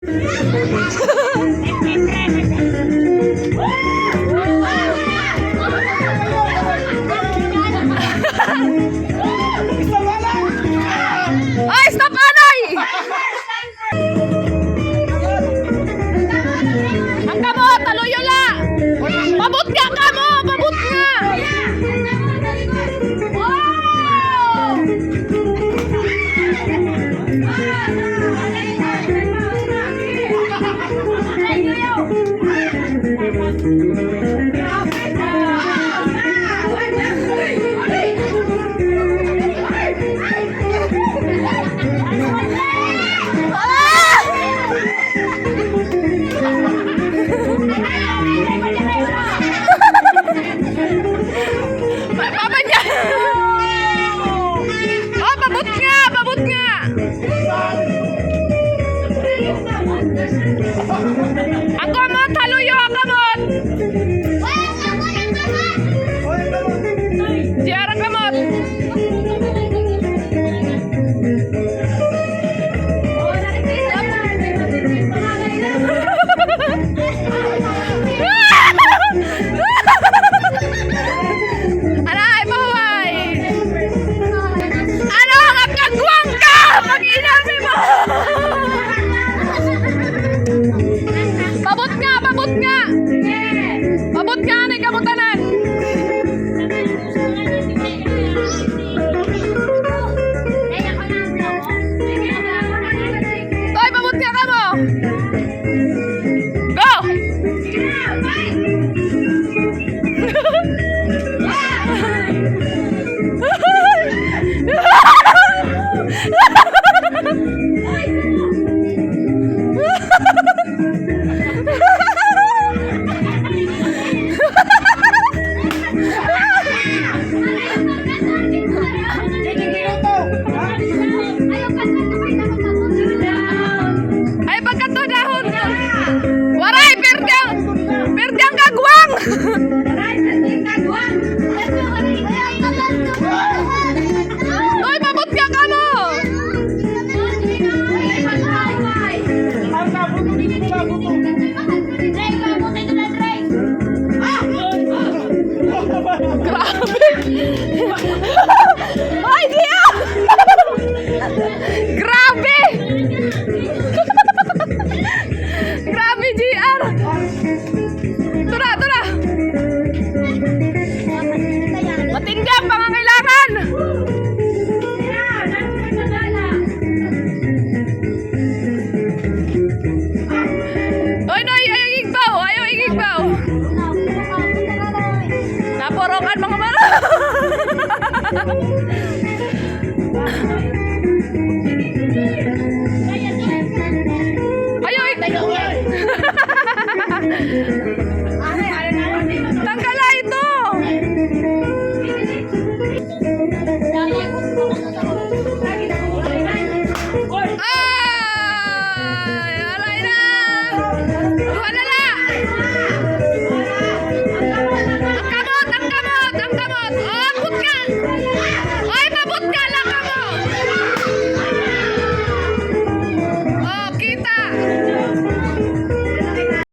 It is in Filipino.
Ay, stop, Anay! Ang kamo, taluyo la! Pabot nga kamo! Pabot nga! Papa niya! Oh, pabot nga! Pabot nga! Ang kamot! Haluyo ang kamot! Diyan ang kamot! Aray, mahuway! Ano? Magkagwang ka! Pag-inami mo! Pabot nga! Pabot nga! Pabot nga! Anay kamutanan! Toy, pabot nga ka mo! Go! Ay, pagkato dahon! Waray! Perdyang kagwang! Toy, pabot nga ka mo! Ang nabuto dito na buto.